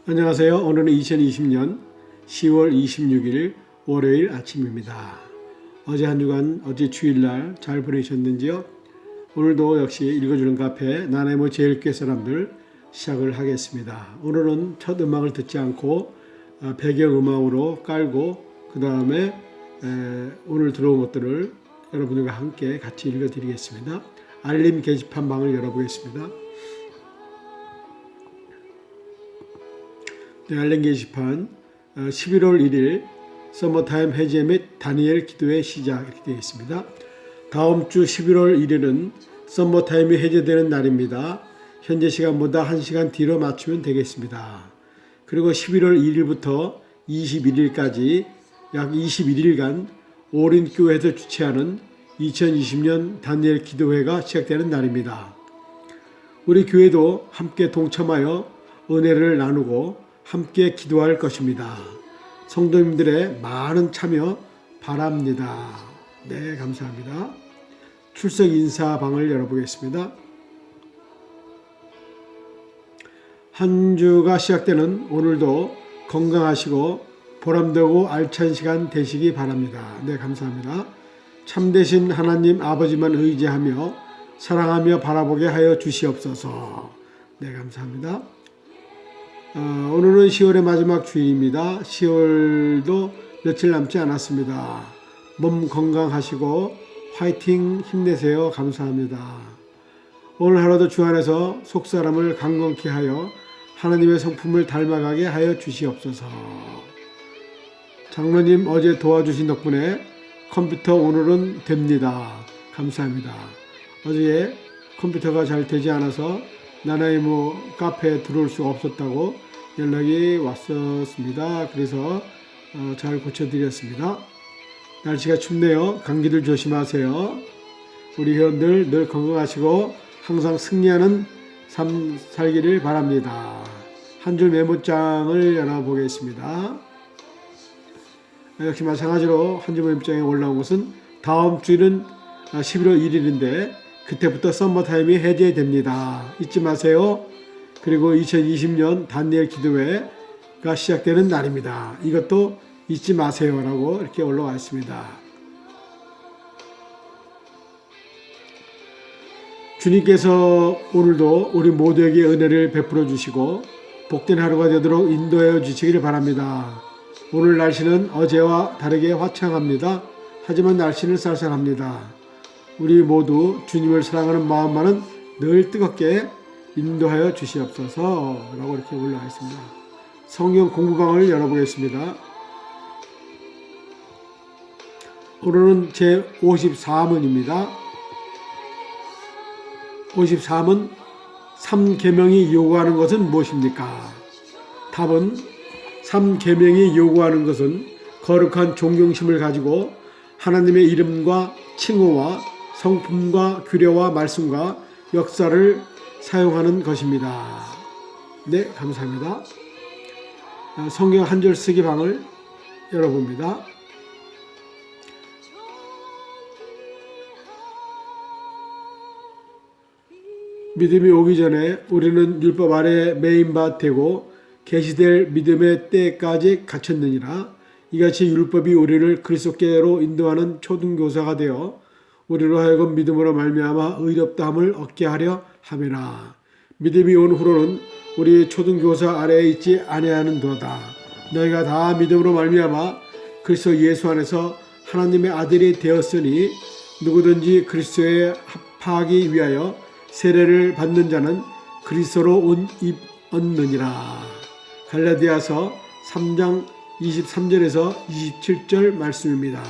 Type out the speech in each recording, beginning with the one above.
안녕하세요. 오늘은 2020년 10월 26일 월요일 아침입니다. 어제 한 주간 어제 주일날 잘 보내셨는지요? 오늘도 역시 읽어주는 카페 나네모 제일교회 사람들 시작을 하겠습니다. 오늘은 첫 음악을 듣지 않고 배경음악으로 깔고 그 다음에 오늘 들어온 것들을 여러분들과 함께 같이 읽어드리겠습니다. 알림 게시판 방을 열어보겠습니다. 네, 알림 게시판 11월 1일 서머타임 해제 및 다니엘 기도의 시작 이렇게 되어 있습니다. 다음 주 11월 1일은 서머타임이 해제되는 날입니다. 현재 시간보다 1시간 뒤로 맞추면 되겠습니다. 그리고 11월 1일부터 21일까지 약 21일간 오린교회에서 주최하는 2020년 다니엘 기도회가 시작되는 날입니다. 우리 교회도 함께 동참하여 은혜를 나누고 함께 기도할 것입니다. 성도님들의 많은 참여 바랍니다. 네, 감사합니다. 출석 인사방을 열어보겠습니다. 한 주가 시작되는 오늘도 건강하시고 보람되고 알찬 시간 되시기 바랍니다. 네, 감사합니다. 참되신 하나님 아버지만 의지하며 사랑하며 바라보게 하여 주시옵소서. 네, 감사합니다. 오늘은 10월의 마지막 주일입니다. 10월도 며칠 남지 않았습니다. 몸 건강하시고 화이팅 힘내세요. 감사합니다. 오늘 하루도 주 안에서 속사람을 강건케 하여 하나님의 성품을 닮아가게 하여 주시옵소서. 장로님 어제 도와주신 덕분에 컴퓨터 오늘은 됩니다. 감사합니다. 어제 컴퓨터가 잘 되지 않아서 나나이모 카페에 들어올 수가 없었다고 연락이 왔었습니다. 그래서 잘 고쳐드렸습니다. 날씨가 춥네요. 감기들 조심하세요. 우리 회원들 늘 건강하시고 항상 승리하는 삶 살기를 바랍니다. 한 줄 메모장을 열어보겠습니다. 역시 마찬가지로 한 줄 메모장에 올라온 것은 다음 주일은 11월 1일인데 그때부터 썸머타임이 해제됩니다. 잊지 마세요. 그리고 2020년 다니엘 기도회가 시작되는 날입니다. 이것도 잊지 마세요 라고 이렇게 올라와 있습니다. 주님께서 오늘도 우리 모두에게 은혜를 베풀어 주시고 복된 하루가 되도록 인도하여 주시기를 바랍니다. 오늘 날씨는 어제와 다르게 화창합니다. 하지만 날씨는 쌀쌀합니다. 우리 모두 주님을 사랑하는 마음만은 늘 뜨겁게 인도하여 주시옵소서 라고 이렇게 올라와 있습니다. 성경 공부방을 열어보겠습니다. 오늘은 제 54문입니다. 53문 3계명이 요구하는 것은 무엇입니까? 답은 3계명이 요구하는 것은 거룩한 존경심을 가지고 하나님의 이름과 칭호와 성품과 규례와 말씀과 역사를 사용하는 것입니다. 네, 감사합니다. 성경 한 절 쓰기 방을 열어봅니다. 믿음이 오기 전에 우리는 율법 아래 매인 바 되고 계시될 믿음의 때까지 갇혔느니라. 이같이 율법이 우리를 그리스도께로 인도하는 초등교사가 되어 우리로 하여금 믿음으로 말미암아 의롭다함을 얻게 하려 함이라. 믿음이 온 후로는 우리 초등교사 아래에 있지 아니하는도다. 너희가 다 믿음으로 말미암아 그리스도 예수 안에서 하나님의 아들이 되었으니 누구든지 그리스도에 합하기 위하여 세례를 받는 자는 그리스도로 옷 얻느니라. 갈라디아서 3장 23절에서 27절 말씀입니다.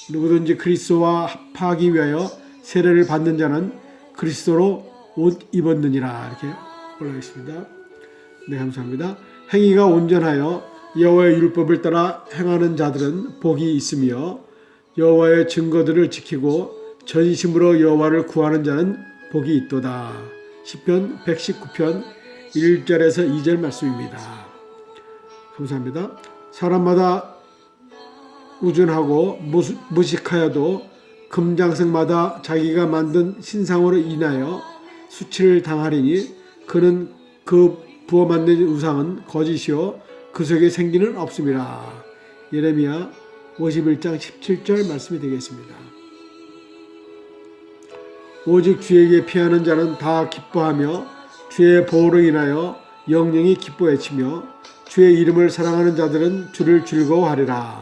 누구든지 그리스도와 합하기 위하여 세례를 받는 자는 그리스도로 옷 입었느니라. 이렇게 올라가 있습니다. 네, 감사합니다. 행위가 온전하여 여호와의 율법을 따라 행하는 자들은 복이 있으며 여호와의 증거들을 지키고 전심으로 여호와를 구하는 자는 복이 있도다. 시편 119편 1절에서 2절 말씀입니다. 감사합니다. 사람마다 우준하고 무식하여도 금장색마다 자기가 만든 신상으로 인하여 수치를 당하리니 그는 그 부어 만든 우상은 거짓이요 그 속에 생기는 없음이라. 예레미야 51장 17절 말씀이 되겠습니다. 오직 주에게 피하는 자는 다 기뻐하며 주의 보호로 인하여 영영이 기뻐 외치며 주의 이름을 사랑하는 자들은 주를 즐거워하리라.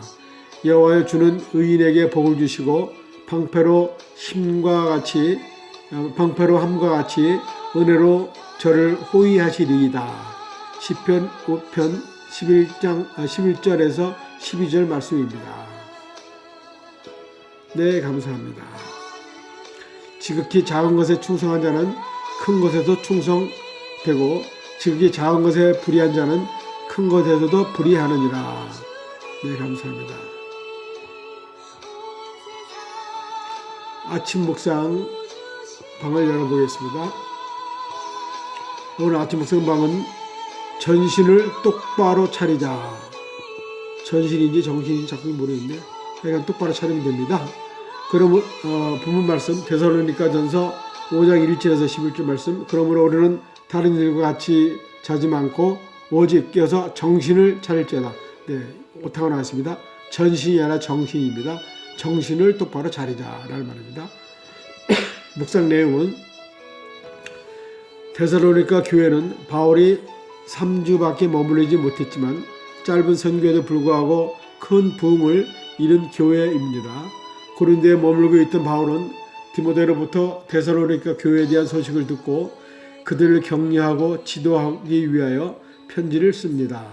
여호와여 주는 의인에게 복을 주시고 방패로 함과 같이 은혜로 저를 호위하시리이다. 시편 5편 11절에서 12절 말씀입니다. 네, 감사합니다. 지극히 작은 것에 충성한 자는 큰 것에도 충성되고 지극히 작은 것에 불의한 자는 큰 것에서도 불의하느니라. 네, 감사합니다. 아침 묵상 방을 열어보겠습니다. 오늘 아침 묵상 방은 전신을 똑바로 차리자. 전신인지 정신인지 자꾸 모르겠는데 하여간 똑바로 차리면 됩니다. 그러면 본문 말씀 데살로니가전서 5장 1절에서 11절 말씀. 그러므로 우리는 다른 이들과 같이 자지 않고 오직 깨어서 정신을 차릴지어다. 네, 오타가 나왔습니다. 전신이 아니라 정신입니다. 정신을 똑바로 차리자라는 말입니다. 묵상 내용은 데살로니가 교회는 바울이 3주밖에 머무르지 못했지만 짧은 선교에도 불구하고 큰 부흥을 이룬 교회입니다. 고린도에 머물고 있던 바울은 디모데로부터 데살로니가 교회에 대한 소식을 듣고 그들을 격려하고 지도하기 위하여 편지를 씁니다.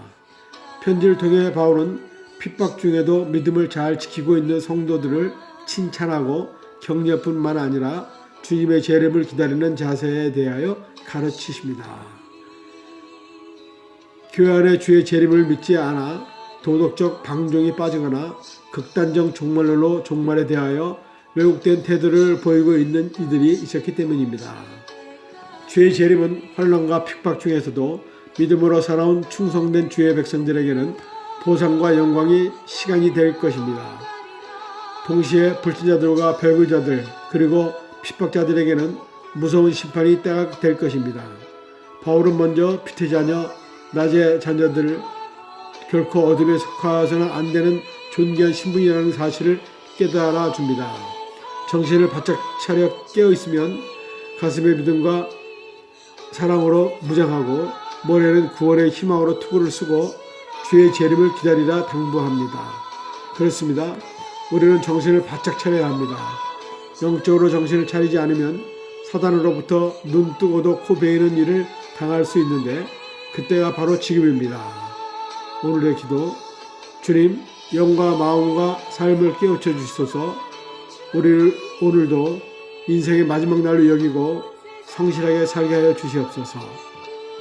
편지를 통해 바울은 핍박 중에도 믿음을 잘 지키고 있는 성도들을 칭찬하고 격려뿐만 아니라 주님의 재림을 기다리는 자세에 대하여 가르치십니다. 교회 안에 주의 재림을 믿지 않아 도덕적 방종에 빠지거나 극단적 종말에 대하여 왜곡된 태도를 보이고 있는 이들이 있었기 때문입니다. 주의 재림은 환난과 핍박 중에서도 믿음으로 살아온 충성된 주의 백성들에게는 보상과 영광이 시간이 될 것입니다. 동시에 불신자들과 배교자들 그리고 핍박자들에게는 무서운 심판이 때가 될 것입니다. 바울은 먼저 피태 자녀, 낮의 자녀들을 결코 어둠에 속하서는 안 되는 존귀한 신분이라는 사실을 깨달아 줍니다. 정신을 바짝 차려 깨어 있으면 가슴의 믿음과 사랑으로 무장하고 머리에는 구원의 희망으로 투구를 쓰고 주의 재림을 기다리라 당부합니다. 그렇습니다. 우리는 정신을 바짝 차려야 합니다. 영적으로 정신을 차리지 않으면 사단으로부터 눈 뜨고도 코 베이는 일을 당할 수 있는데 그때가 바로 지금입니다. 오늘의 기도. 주님, 영과 마음과 삶을 깨우쳐 주시소서. 우리를 오늘도 인생의 마지막 날로 여기고 성실하게 살게 하여 주시옵소서.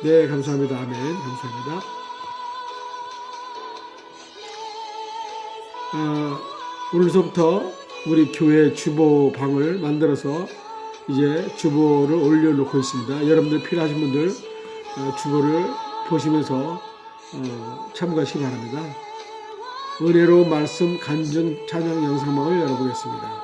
네, 감사합니다. 아멘. 감사합니다. 오늘서부터 우리 교회 주보방을 만들어서 이제 주보를 올려놓고 있습니다. 여러분들 필요하신 분들 주보를 보시면서 참고하시기 바랍니다. 은혜로운 말씀 간증 찬양 영상방을 열어보겠습니다.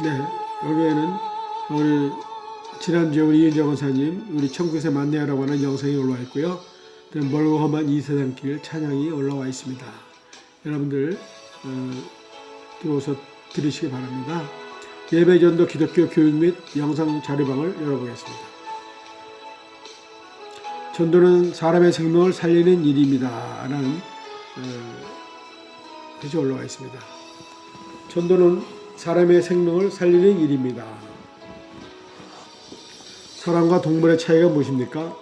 네, 여기에는 우리 지난주에 우리 이은정 원사님 우리 천국에서 만나요라고 하는 영상이 올라와 있고요. 멀고 험한 이 세상길 찬양이 올라와 있습니다. 여러분들 들어오셔서 들으시기 바랍니다. 예배전도 기독교 교육 및 영상 자료방을 열어보겠습니다. 전도는 사람의 생명을 살리는 일입니다. 라는 글이 올라와 있습니다. 전도는 사람의 생명을 살리는 일입니다. 사람과 동물의 차이가 무엇입니까?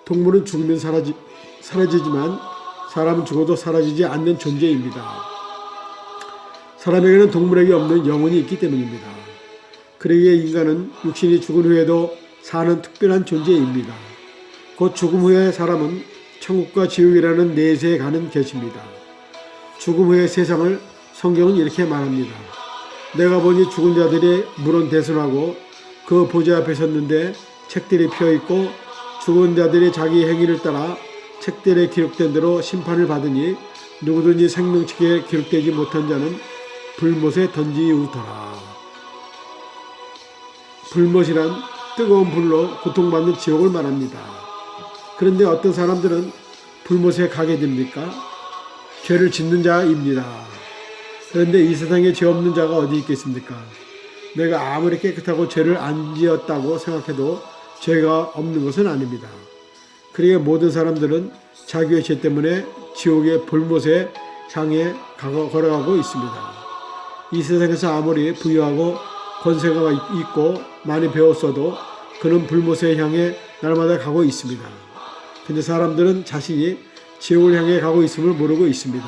동물은 죽으면 사라지지만 사람은 죽어도 사라지지 않는 존재입니다. 사람에게는 동물에게 없는 영혼이 있기 때문입니다. 그러기에 인간은 육신이 죽은 후에도 사는 특별한 존재입니다. 곧 죽음 후의 사람은 천국과 지옥이라는 내세에 가는 것입니다. 죽음 후의 세상을 성경은 이렇게 말합니다. 내가 보니 죽은 자들이 물은 대선하고 그 보좌 앞에 섰는데 책들이 펴있고 죽은 자들이 자기 행위를 따라 책들에 기록된 대로 심판을 받으니 누구든지 생명책에 기록되지 못한 자는 불못에 던지우더라. 불못이란 뜨거운 불로 고통받는 지옥을 말합니다. 그런데 어떤 사람들은 불못에 가게 됩니까? 죄를 짓는 자입니다. 그런데 이 세상에 죄 없는 자가 어디 있겠습니까? 내가 아무리 깨끗하고 죄를 안 지었다고 생각해도 죄가 없는 것은 아닙니다. 그러기에 모든 사람들은 자기의 죄 때문에 지옥의 불못에 향해 걸어가고 있습니다. 이 세상에서 아무리 부유하고 권세가 있고 많이 배웠어도 그는 불못에 향해 날마다 가고 있습니다. 근데 사람들은 자신이 지옥을 향해 가고 있음을 모르고 있습니다.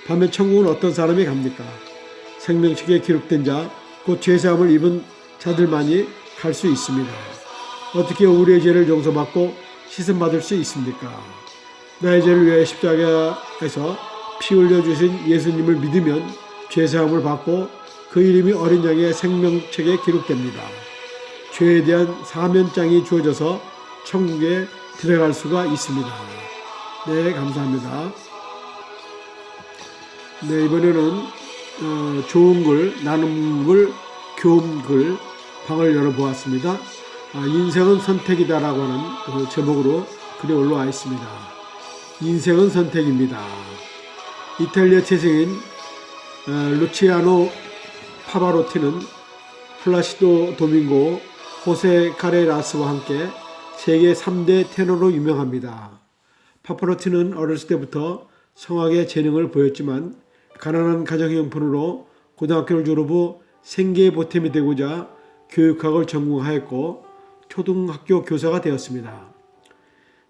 반면 천국은 어떤 사람이 갑니까? 생명책에 기록된 자, 곧 죄사함을 입은 자들만이 갈 수 있습니다. 어떻게 우리의 죄를 용서받고 씻음받을 수 있습니까? 나의 죄를 위해 십자가에서 피 흘려주신 예수님을 믿으면 죄사함을 받고 그 이름이 어린 양의 생명책에 기록됩니다. 죄에 대한 사면장이 주어져서 천국에 들어갈 수가 있습니다. 네, 감사합니다. 네, 이번에는 좋은 글, 나눔 글, 교훈 글 방을 열어보았습니다. 인생은 선택이다라고 하는 그 제목으로 글이 올라와 있습니다. 인생은 선택입니다. 이탈리아 재생인 루치아노 파바로티는 플라시도 도밍고, 호세 카레라스와 함께 세계 3대 테너로 유명합니다. 파바로티는 어렸을 때부터 성악의 재능을 보였지만 가난한 가정의 형편으로 고등학교를 졸업 후 생계의 보탬이 되고자 교육학을 전공하였고 초등학교 교사가 되었습니다.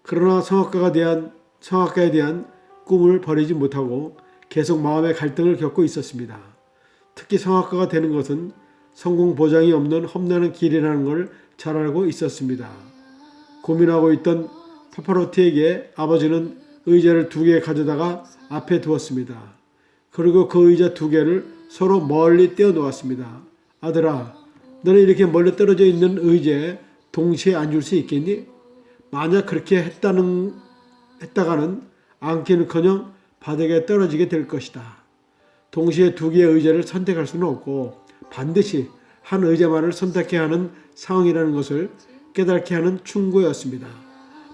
그러나 성악가에 대한 꿈을 버리지 못하고 계속 마음의 갈등을 겪고 있었습니다. 특히 성악가가 되는 것은 성공 보장이 없는 험난한 길이라는 걸 잘 알고 있었습니다. 고민하고 있던 파파로티에게 아버지는 의자를 2개 가져다가 앞에 두었습니다. 그리고 그 의자 2개를 서로 멀리 떼어 놓았습니다. 아들아, 너는 이렇게 멀리 떨어져 있는 의자에 동시에 앉을 수 있겠니? 만약 그렇게 했다가는 앉기는커녕 바닥에 떨어지게 될 것이다. 동시에 2개의 의자를 선택할 수는 없고 반드시 한 의자만을 선택해야 하는 상황이라는 것을 깨닫게 하는 충고였습니다.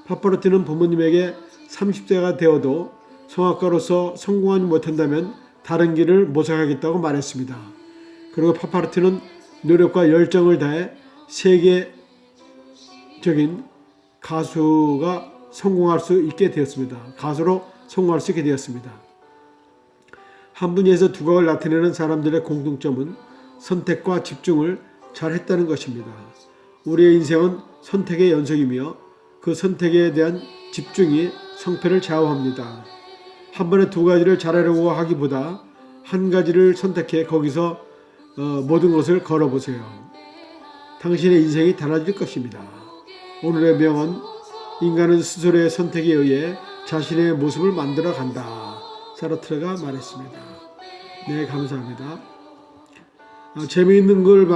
파파로티는 부모님에게 30세가 되어도 성악가로서 성공하지 못한다면 다른 길을 모색하겠다고 말했습니다. 그리고 파파로티는 노력과 열정을 다해 세계적인 가수가 성공할 수 있게 되었습니다. 가수로 성공할 수 있게 되었습니다. 한 분야에서 두각을 나타내는 사람들의 공통점은 선택과 집중을 잘 했다는 것입니다. 우리의 인생은 선택의 연속이며 그 선택에 대한 집중이 성패를 좌우합니다. 한 번에 2가지를 잘하려고 하기보다 한 가지를 선택해 거기서 모든 것을 걸어보세요. 당신의 인생이 달라질 것입니다. 오늘의 명언, 인간은 스스로의 선택에 의해 자신의 모습을 만들어 간다. 사르트르가 말했습니다. 네, 감사합니다. 재미있는 글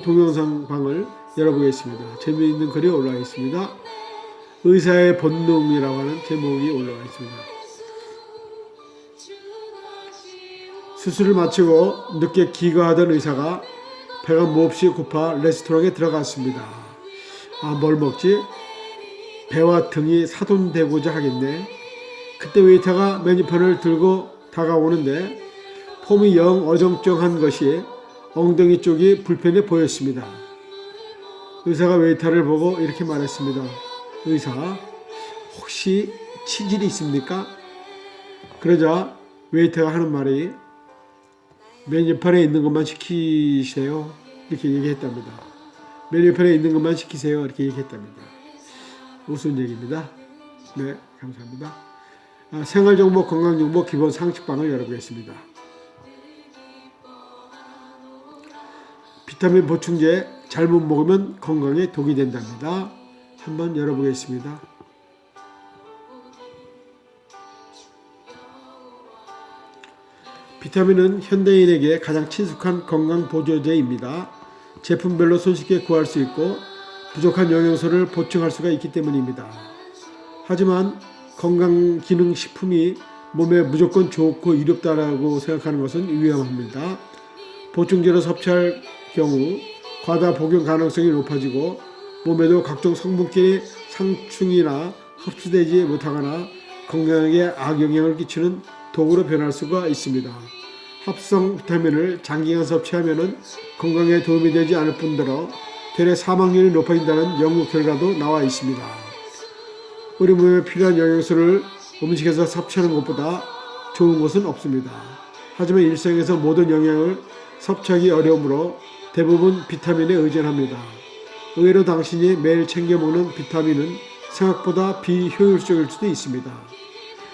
동영상 방을 열어보겠습니다. 재미있는 글이 올라와 있습니다. 의사의 본능이라고 하는 제목이 올라와 있습니다. 수술을 마치고 늦게 귀가하던 의사가 배가 몹시 고파 레스토랑에 들어갔습니다. 뭘 먹지? 배와 등이 사돈되고자 하겠네. 그때 웨이터가 메뉴판을 들고 다가오는데 폼이 영 어정쩡한 것이 엉덩이 쪽이 불편해 보였습니다. 의사가 웨이터를 보고 이렇게 말했습니다. 의사, 혹시 치질이 있습니까? 그러자 웨이터가 하는 말이 메뉴판에 있는 것만 시키세요. 이렇게 얘기했답니다. 메뉴판에 있는 것만 시키세요. 이렇게 얘기했답니다. 무슨 얘기입니다. 네, 감사합니다. 생활정보, 건강정보, 기본 상식방을 열어보겠습니다. 비타민 보충제 잘못 먹으면 건강에 독이 된답니다. 한번 열어보겠습니다. 비타민은 현대인에게 가장 친숙한 건강 보조제입니다. 제품별로 손쉽게 구할 수 있고 부족한 영양소를 보충할 수가 있기 때문입니다. 하지만 건강기능식품이 몸에 무조건 좋고 이롭다라고 생각하는 것은 위험합니다. 보충제로 섭취할 경우 과다 복용 가능성이 높아지고 몸에도 각종 성분끼리 상충이나 흡수되지 못하거나 건강에 악영향을 끼치는 독으로 변할 수가 있습니다. 합성 비타민을 장기간 섭취하면 건강에 도움이 되지 않을 뿐더러 대뇌 사망률이 높아진다는 연구 결과도 나와 있습니다. 우리 몸에 필요한 영양소를 음식에서 섭취하는 것보다 좋은 것은 없습니다. 하지만 일상에서 모든 영양을 섭취하기 어려우므로 대부분 비타민에 의존합니다. 의외로 당신이 매일 챙겨 먹는 비타민은 생각보다 비효율적일 수도 있습니다.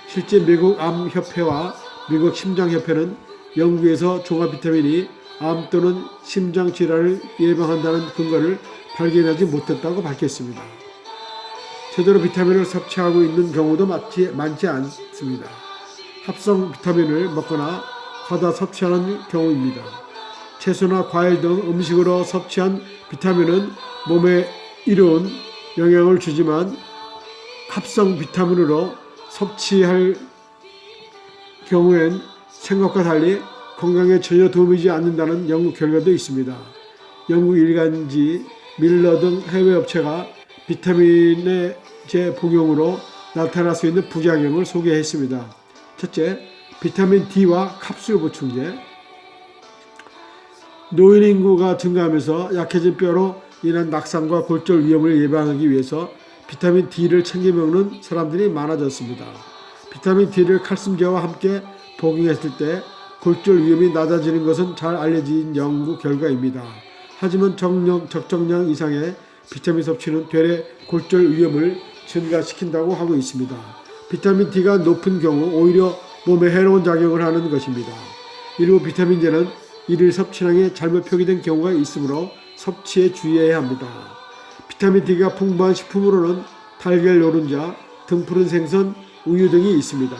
실제 미국 암협회와 미국 심장협회는 영국에서 종합 비타민이 암 또는 심장 질환을 예방한다는 근거를 발견하지 못했다고 밝혔습니다. 제대로 비타민을 섭취하고 있는 경우도 많지 않습니다. 합성 비타민을 먹거나 과다 섭취하는 경우입니다. 채소나 과일 등 음식으로 섭취한 비타민은 몸에 이로운 영향을 주지만 합성 비타민으로 섭취할 경우엔 생각과 달리 건강에 전혀 도움이 되지 않는다는 연구 결과도 있습니다. 영국 일간지 밀러 등 해외 업체가 비타민의 재복용으로 나타날 수 있는 부작용을 소개했습니다. 첫째, 비타민 D와 kapsul 보충제. 노인 인구가 증가하면서 약해진 뼈로 인한 낙상과 골절 위험을 예방하기 위해서 비타민 D를 챙겨 먹는 사람들이 많아졌습니다. 비타민 D를 칼슘제와 함께 복용했을 때 골절 위험이 낮아지는 것은 잘 알려진 연구 결과입니다. 하지만 적정량 이상의 비타민 섭취는 되레 골절 위험을 증가시킨다고 하고 있습니다. 비타민 D가 높은 경우 오히려 몸에 해로운 작용을 하는 것입니다. 일부 비타민제는 일일 섭취량이 잘못 표기된 경우가 있으므로 섭취에 주의해야 합니다. 비타민 D가 풍부한 식품으로는 달걀 노른자, 등푸른 생선, 우유 등이 있습니다.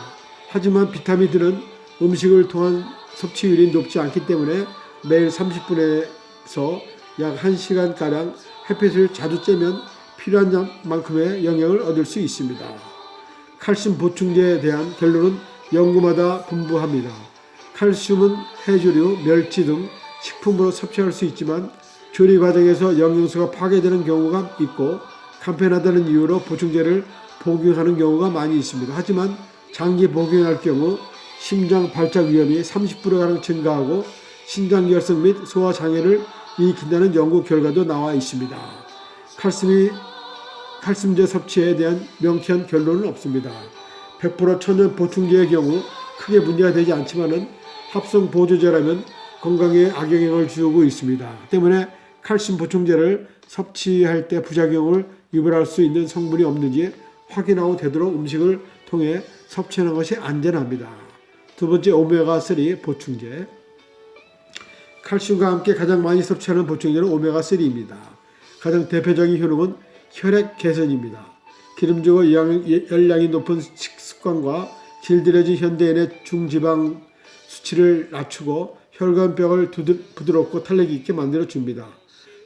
하지만 비타민 D는 음식을 통한 섭취율이 높지 않기 때문에 매일 30분에서 약 1시간가량 햇빛을 자주 쬐면 필요한 만큼의 영양을 얻을 수 있습니다. 칼슘 보충제에 대한 결론은 연구마다 분분합니다. 칼슘은 해조류, 멸치 등 식품으로 섭취할 수 있지만 조리 과정에서 영양소가 파괴되는 경우가 있고 간편하다는 이유로 보충제를 복용하는 경우가 많이 있습니다. 하지만 장기 복용할 경우 심장 발작 위험이 30%가량 증가하고 신장결석 및 소화장애를 일으킨다는 연구 결과도 나와 있습니다. 칼슘제 섭취에 대한 명쾌한 결론은 없습니다. 100% 천연 보충제의 경우 크게 문제가 되지 않지만은 합성 보조제라면 건강에 악영향을 주고 있습니다. 때문에 칼슘 보충제를 섭취할 때 부작용을 유발할 수 있는 성분이 없는지 확인하고 되도록 음식을 통해 섭취하는 것이 안전합니다. 두 번째, 오메가3 보충제. 칼슘과 함께 가장 많이 섭취하는 보충제는 오메가3입니다. 가장 대표적인 효능은 혈액 개선입니다. 기름지고 열량이 높은 식습관과 길들여진 현대인의 중지방 수치를 낮추고 혈관벽을 부드럽고 탄력 있게 만들어 줍니다.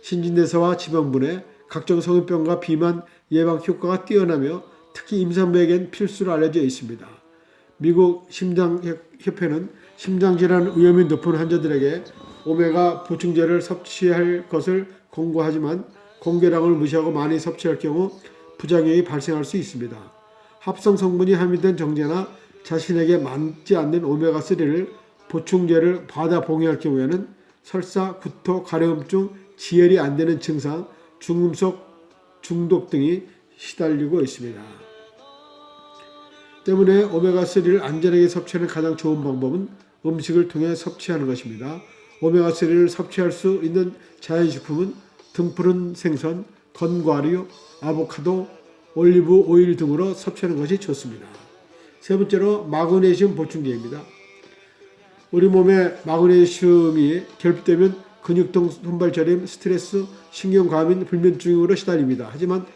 신진대사와 지방분해, 각종 성인병과 비만 예방 효과가 뛰어나며 특히 임산부에겐 필수로 알려져 있습니다. 미국 심장협회는 심장질환 위험이 높은 환자들에게 오메가 보충제를 섭취할 것을 권고하지만 공개량을 무시하고 많이 섭취할 경우 부작용이 발생할 수 있습니다. 합성 성분이 함유된 정제나 자신에게 맞지 않는 오메가3를 보충제를 받아 복용할 경우에는 설사, 구토, 가려움증, 지혈이 안 되는 증상, 중금속 중독 등이 시달리고 있습니다. 때문에 오메가3를 안전하게 섭취하는 가장 좋은 방법은 음식을 통해 섭취하는 것입니다. 오메가3를 섭취할 수 있는 자연식품은 등푸른 생선, 건과류, 아보카도, 올리브 오일 등으로 섭취하는 것이 좋습니다. 세 번째로 마그네슘 보충제입니다. 우리 몸에 마그네슘이 결핍되면 근육통, 손발저림, 스트레스, 신경과민, 불면증으로 시달립니다. 하지만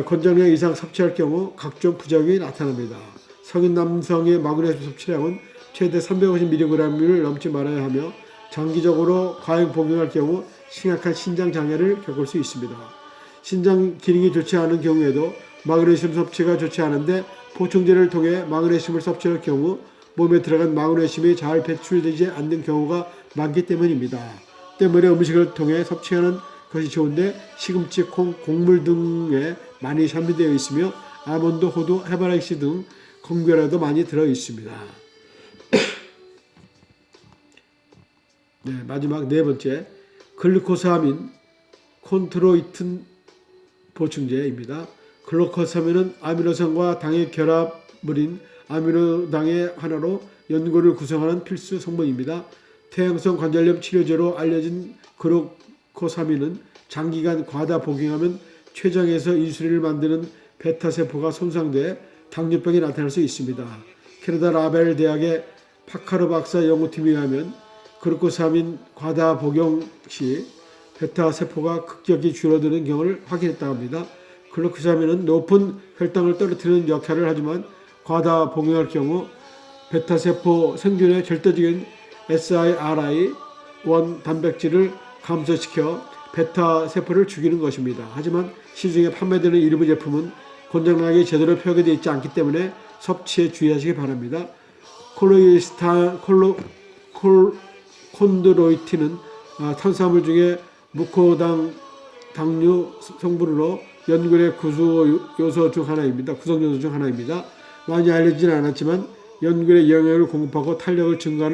권장량 이상 섭취할 경우 각종 부작용이 나타납니다. 성인 남성의 마그네슘 섭취량은 최대 350mg을 넘지 말아야 하며 장기적으로 과잉 복용할 경우 심각한 신장 장애를 겪을 수 있습니다. 신장 기능이 좋지 않은 경우에도 마그네슘 섭취가 좋지 않은데 보충제를 통해 마그네슘을 섭취할 경우 몸에 들어간 마그네슘이 잘 배출되지 않는 경우가 많기 때문입니다. 때문에 음식을 통해 섭취하는 것이 좋은데 시금치, 콩, 곡물 등에 많이 함유되어 있으며 아몬드, 호두, 해바라기 등 건과류도 많이 들어 있습니다. 네, 마지막 네 번째, 글루코사민 콘트로이틴 보충제입니다. 글루코사민은 아미노산과 당의 결합물인 아미노당의 하나로 연골을 구성하는 필수 성분입니다. 퇴행성 관절염 치료제로 알려진 글루코사민은 장기간 과다 복용하면 췌장에서 인슐린을 만드는 베타세포가 손상돼 당뇨병이 나타날 수 있습니다. 캐나다 라벨 대학의 파카르 박사 연구팀에 의하면 글루코사민 과다 복용 시 베타세포가 급격히 줄어드는 경우를 확인했다고 합니다. 글루코사민은 높은 혈당을 떨어뜨리는 역할을 하지만 과다 복용할 경우 베타세포 생존의 절대적인 siRI1 단백질을 감소시켜 베타세포를 죽이는 것입니다. 하지만 시중에 판매되는 일부 제품은 권장량이 제대로 표기되어 있지 않기 때문에 섭취에 주의하시기 바랍니다. 콘드로이틴은 탄수화물 중에 무코당 당류 성분으로 연골의 구성요소 중 하나입니다. 많이 알려지진 않았지만 연골에 영양을 공급하고 탄력을 증가하는